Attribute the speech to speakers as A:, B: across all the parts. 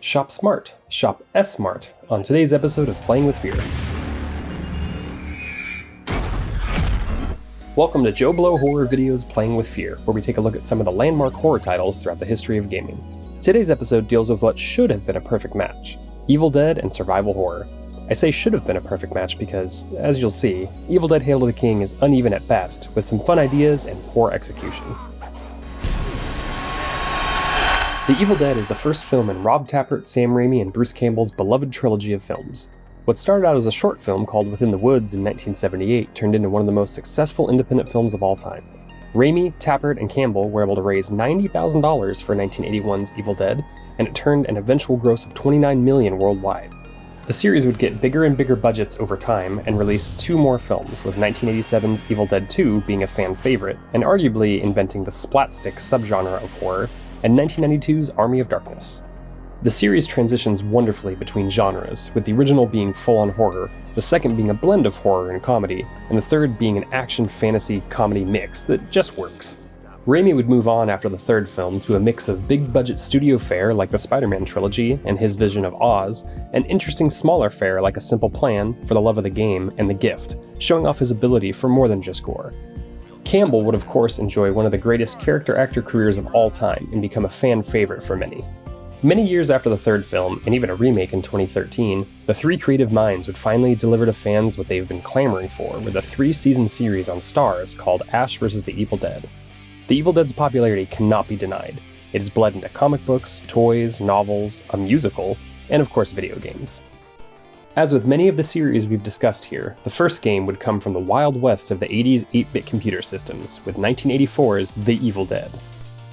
A: Shop smart, shop S-smart on today's episode of Playing with Fear. Welcome to JoBlo Horror Videos Playing with Fear, where we take a look at some of the landmark horror titles throughout the history of gaming. Today's episode deals with what should have been a perfect match: Evil Dead and survival horror. I say should have been a perfect match because, as you'll see, Evil Dead Hail to the King is uneven at best, with some fun ideas and poor execution. The Evil Dead is the first film in Rob Tappert, Sam Raimi, and Bruce Campbell's beloved trilogy of films. What started out as a short film called Within the Woods in 1978 turned into one of the most successful independent films of all time. Raimi, Tappert, and Campbell were able to raise $90,000 for 1981's Evil Dead, and it turned an eventual gross of $29 million worldwide. The series would get bigger and bigger budgets over time and release two more films, with 1987's Evil Dead 2 being a fan favorite and arguably inventing the splatstick subgenre of horror, and 1992's Army of Darkness. The series transitions wonderfully between genres, with the original being full-on horror, the second being a blend of horror and comedy, and the third being an action-fantasy-comedy mix that just works. Raimi would move on after the third film to a mix of big-budget studio fare like the Spider-Man trilogy and his vision of Oz, and interesting smaller fare like A Simple Plan, For the Love of the Game, and The Gift, showing off his ability for more than just gore. Campbell would of course enjoy one of the greatest character actor careers of all time and become a fan favorite for many. Many years after the third film, and even a remake in 2013, the three creative minds would finally deliver to fans what they've been clamoring for with a 3-season series on Starz called Ash vs. the Evil Dead. The Evil Dead's popularity cannot be denied. It has bled into comic books, toys, novels, a musical, and of course video games. As with many of the series we've discussed here, the first game would come from the wild west of the 80s 8-bit computer systems, with 1984's The Evil Dead.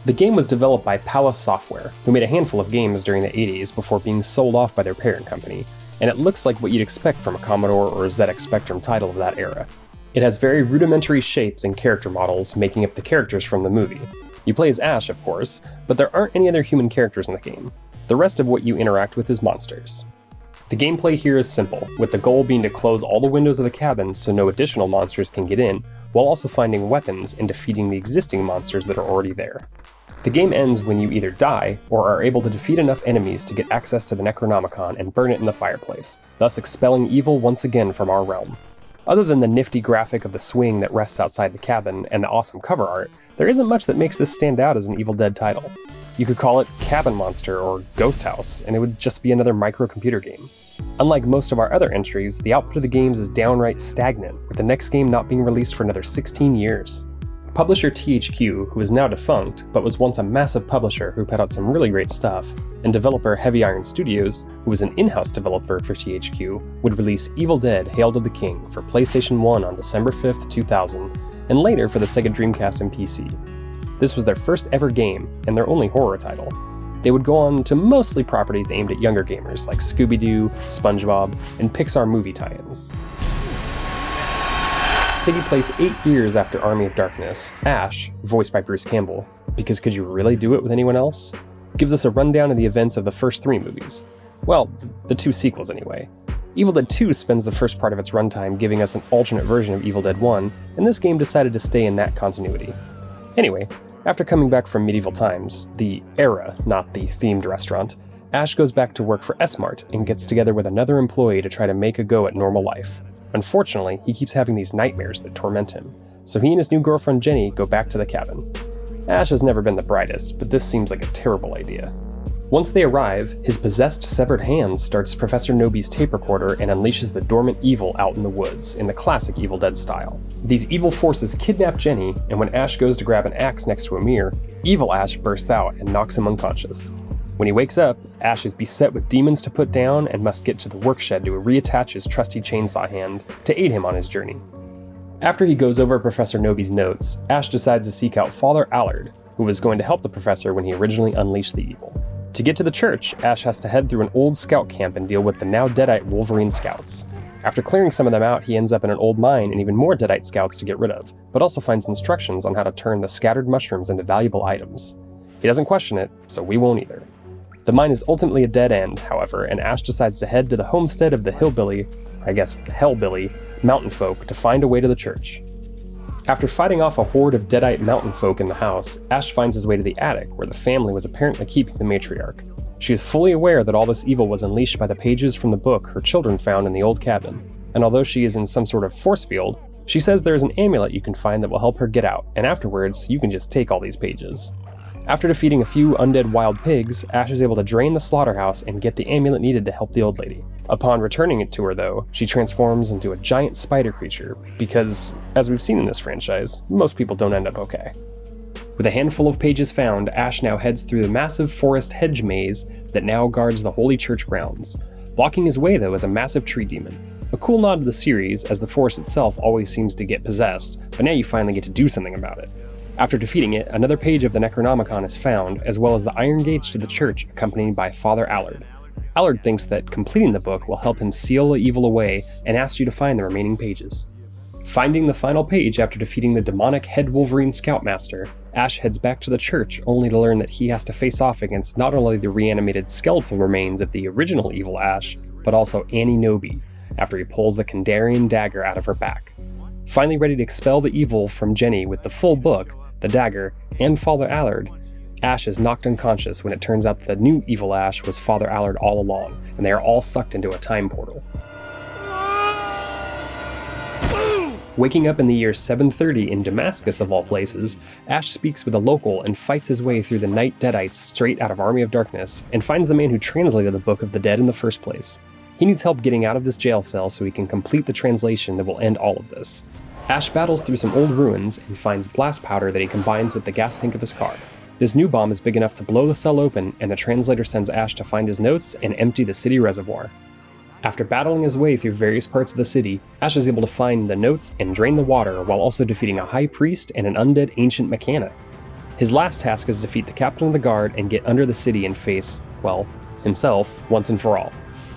A: The game was developed by Palace Software, who made a handful of games during the 80s before being sold off by their parent company, and it looks like what you'd expect from a Commodore or ZX Spectrum title of that era. It has very rudimentary shapes and character models making up the characters from the movie. You play as Ash, of course, but there aren't any other human characters in the game. The rest of what you interact with is monsters. The gameplay here is simple, with the goal being to close all the windows of the cabin so no additional monsters can get in, while also finding weapons and defeating the existing monsters that are already there. The game ends when you either die, or are able to defeat enough enemies to get access to the Necronomicon and burn it in the fireplace, thus expelling evil once again from our realm. Other than the nifty graphic of the swing that rests outside the cabin and the awesome cover art, there isn't much that makes this stand out as an Evil Dead title. You could call it Cabin Monster or Ghost House, and it would just be another microcomputer game. Unlike most of our other entries, the output of the games is downright stagnant, with the next game not being released for another 16 years. Publisher THQ, who is now defunct, but was once a massive publisher who put out some really great stuff, and developer Heavy Iron Studios, who was an in-house developer for THQ, would release Evil Dead Hail to the King for PlayStation 1 on December 5th, 2000, and later for the Sega Dreamcast and PC. This was their first ever game, and their only horror title. They would go on to mostly properties aimed at younger gamers like Scooby-Doo, SpongeBob, and Pixar movie tie-ins. Taking place 8 years after Army of Darkness, Ash, voiced by Bruce Campbell, because could you really do it with anyone else? Gives us a rundown of the events of the first 3 movies. Well, the 2 sequels anyway. Evil Dead 2 spends the first part of its runtime giving us an alternate version of Evil Dead 1, and this game decided to stay in that continuity. Anyway, after coming back from medieval times, the era, not the themed restaurant, Ash goes back to work for S-Mart and gets together with another employee to try to make a go at normal life. Unfortunately, he keeps having these nightmares that torment him, so he and his new girlfriend Jenny go back to the cabin. Ash has never been the brightest, but this seems like a terrible idea. Once they arrive, his possessed severed hand starts Professor Noby's tape recorder and unleashes the dormant evil out in the woods, in the classic Evil Dead style. These evil forces kidnap Jenny, and when Ash goes to grab an axe next to a mirror, evil Ash bursts out and knocks him unconscious. When he wakes up, Ash is beset with demons to put down and must get to the workshed to reattach his trusty chainsaw hand to aid him on his journey. After he goes over Professor Noby's notes, Ash decides to seek out Father Allard, who was going to help the professor when he originally unleashed the evil. To get to the church, Ash has to head through an old scout camp and deal with the now deadite Wolverine scouts. After clearing some of them out, he ends up in an old mine and even more deadite scouts to get rid of, but also finds instructions on how to turn the scattered mushrooms into valuable items. He doesn't question it, so we won't either. The mine is ultimately a dead end, however, and Ash decides to head to the homestead of the Hellbilly, mountain folk to find a way to the church. After fighting off a horde of deadite mountain folk in the house, Ash finds his way to the attic, where the family was apparently keeping the matriarch. She is fully aware that all this evil was unleashed by the pages from the book her children found in the old cabin, and although she is in some sort of force field, she says there is an amulet you can find that will help her get out, and afterwards, you can just take all these pages. After defeating a few undead wild pigs, Ash is able to drain the slaughterhouse and get the amulet needed to help the old lady. Upon returning it to her though, she transforms into a giant spider creature, because, as we've seen in this franchise, most people don't end up okay. With a handful of pages found, Ash now heads through the massive forest hedge maze that now guards the holy church grounds. Blocking his way though is a massive tree demon. A cool nod to the series, as the forest itself always seems to get possessed, but now you finally get to do something about it. After defeating it, another page of the Necronomicon is found, as well as the iron gates to the church accompanied by Father Allard. Allard thinks that completing the book will help him seal the evil away and asks you to find the remaining pages. Finding the final page after defeating the demonic Head Wolverine Scoutmaster, Ash heads back to the church only to learn that he has to face off against not only the reanimated skeletal remains of the original evil Ash, but also Annie Nobi, after he pulls the Kandarian dagger out of her back. Finally ready to expel the evil from Jenny with the full book, the dagger, and Father Allard, Ash is knocked unconscious when it turns out that the new evil Ash was Father Allard all along, and they are all sucked into a time portal. Waking up in the year 730 in Damascus of all places, Ash speaks with a local and fights his way through the Night Deadites straight out of Army of Darkness, and finds the man who translated the Book of the Dead in the first place. He needs help getting out of this jail cell so he can complete the translation that will end all of this. Ash battles through some old ruins and finds blast powder that he combines with the gas tank of his car. This new bomb is big enough to blow the cell open, and the translator sends Ash to find his notes and empty the city reservoir. After battling his way through various parts of the city, Ash is able to find the notes and drain the water while also defeating a high priest and an undead ancient mechanic. His last task is to defeat the captain of the guard and get under the city and face, well, himself once and for all.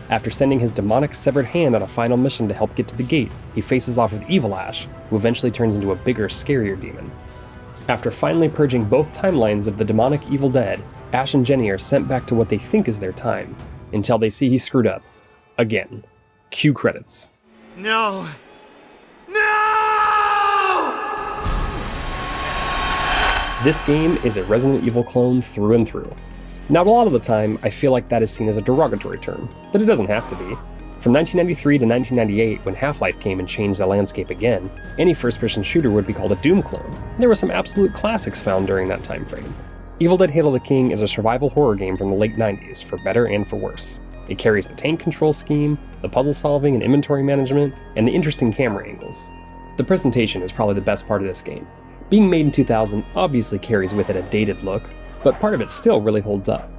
A: After sending his demonic severed hand on a final mission to help get to the gate, he faces off with Evil Ash, who eventually turns into a bigger, scarier demon. After finally purging both timelines of the demonic Evil Dead, Ash and Jenny are sent back to what they think is their time, until they see he screwed up. Again. Cue credits.
B: No! No!
A: This game is a Resident Evil clone through and through. Now, a lot of the time, I feel like that is seen as a derogatory term, but it doesn't have to be. From 1993 to 1998, when Half-Life came and changed the landscape again, any first-person shooter would be called a Doom clone. There were some absolute classics found during that time frame. Evil Dead Hail of the King is a survival horror game from the late 90s, for better and for worse. It carries the tank control scheme, the puzzle solving and inventory management, and the interesting camera angles. The presentation is probably the best part of this game. Being made in 2000 obviously carries with it a dated look, but part of it still really holds up.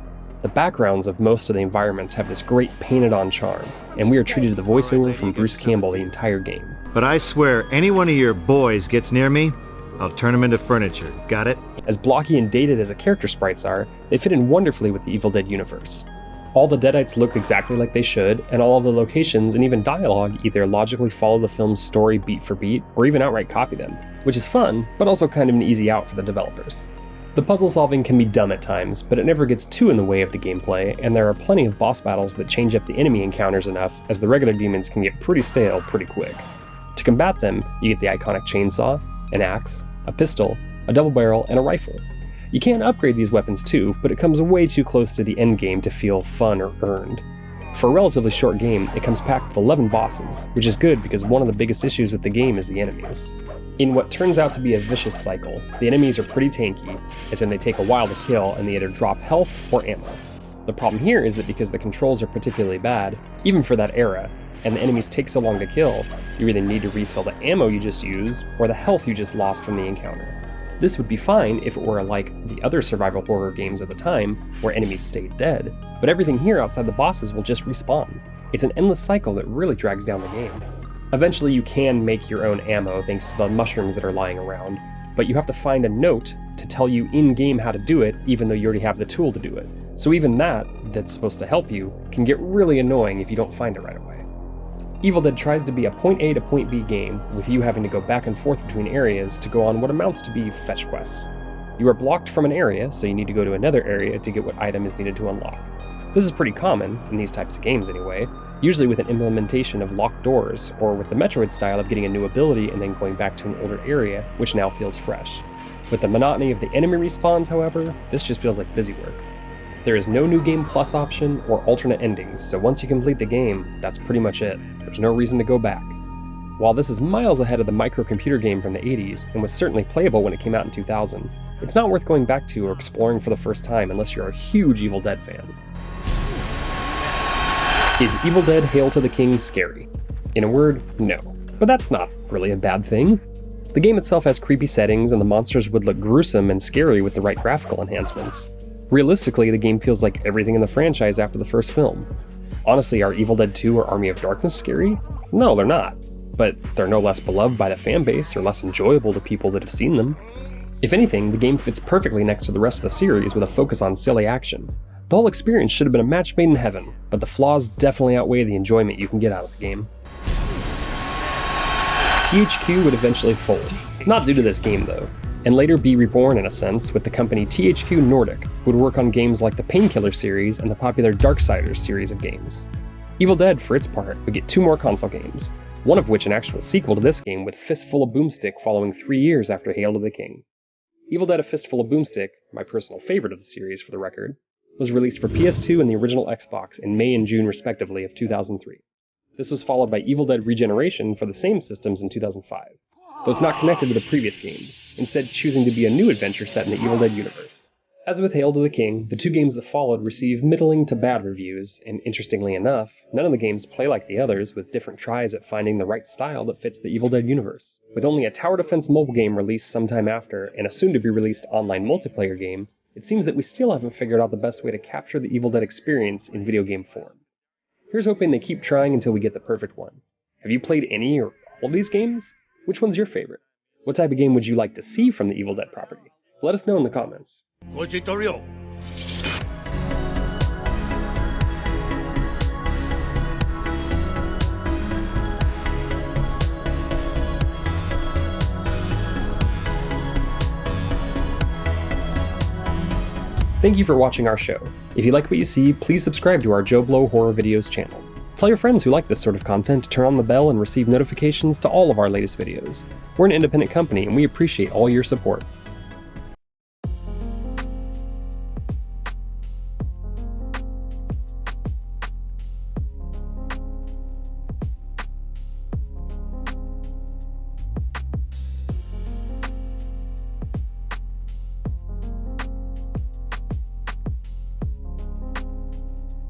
A: The backgrounds of most of the environments have this great painted-on charm, and we are treated to the voiceover from Bruce Campbell the entire game.
B: But I swear, any one of your boys gets near me, I'll turn them into furniture, got it?
A: As blocky and dated as the character sprites are, they fit in wonderfully with the Evil Dead universe. All the Deadites look exactly like they should, and all of the locations and even dialogue either logically follow the film's story beat for beat, or even outright copy them, which is fun, but also kind of an easy out for the developers. The puzzle solving can be dumb at times, but it never gets too in the way of the gameplay, and there are plenty of boss battles that change up the enemy encounters enough, as the regular demons can get pretty stale pretty quick. To combat them, you get the iconic chainsaw, an axe, a pistol, a double barrel, and a rifle. You can upgrade these weapons too, but it comes way too close to the end game to feel fun or earned. For a relatively short game, it comes packed with 11 bosses, which is good because one of the biggest issues with the game is the enemies. In what turns out to be a vicious cycle, the enemies are pretty tanky, as in they take a while to kill and they either drop health or ammo. The problem here is that because the controls are particularly bad, even for that era, and the enemies take so long to kill, you either need to refill the ammo you just used, or the health you just lost from the encounter. This would be fine if it were like the other survival horror games of the time, where enemies stayed dead, but everything here outside the bosses will just respawn. It's an endless cycle that really drags down the game. Eventually you can make your own ammo thanks to the mushrooms that are lying around, but you have to find a note to tell you in-game how to do it, even though you already have the tool to do it. So even that's supposed to help you, can get really annoying if you don't find it right away. Evil Dead tries to be a point A to point B game, with you having to go back and forth between areas to go on what amounts to be fetch quests. You are blocked from an area, so you need to go to another area to get what item is needed to unlock. This is pretty common, in these types of games anyway, usually with an implementation of locked doors, or with the Metroid style of getting a new ability and then going back to an older area, which now feels fresh. With the monotony of the enemy respawns, however, this just feels like busy work. There is no New Game Plus option or alternate endings, so once you complete the game, that's pretty much it. There's no reason to go back. While this is miles ahead of the microcomputer game from the 80s, and was certainly playable when it came out in 2000, it's not worth going back to or exploring for the first time unless you're a huge Evil Dead fan. Is Evil Dead Hail to the King scary? In a word, no. But that's not really a bad thing. The game itself has creepy settings, and the monsters would look gruesome and scary with the right graphical enhancements. Realistically, the game feels like everything in the franchise after the first film. Honestly, are Evil Dead 2 or Army of Darkness scary? No, they're not. But they're no less beloved by the fanbase or less enjoyable to people that have seen them. If anything, the game fits perfectly next to the rest of the series with a focus on silly action. The whole experience should have been a match made in heaven, but the flaws definitely outweigh the enjoyment you can get out of the game. THQ would eventually fold, not due to this game though, and later be reborn in a sense with the company THQ Nordic, who would work on games like the Painkiller series and the popular Darksiders series of games. Evil Dead, for its part, would get 2 more console games, one of which an actual sequel to this game with Fistful of Boomstick following 3 years after Hail to the King. Evil Dead: A Fistful of Boomstick, my personal favorite of the series for the record, was released for PS2 and the original Xbox in May and June respectively of 2003. This was followed by Evil Dead Regeneration for the same systems in 2005, though it's not connected to the previous games, instead choosing to be a new adventure set in the Evil Dead universe. As with Hail to the King, the 2 games that followed received middling to bad reviews, and interestingly enough, none of the games play like the others with different tries at finding the right style that fits the Evil Dead universe. With only a tower defense mobile game released sometime after, and a soon-to-be-released online multiplayer game, it seems that we still haven't figured out the best way to capture the Evil Dead experience in video game form. Here's hoping they keep trying until we get the perfect one. Have you played any or all of these games? Which one's your favorite? What type of game would you like to see from the Evil Dead property? Let us know in the comments. Thank you for watching our show. If you like what you see, please subscribe to our JoBlo Horror Videos channel. Tell your friends who like this sort of content to turn on the bell and receive notifications to all of our latest videos. We're an independent company and we appreciate all your support.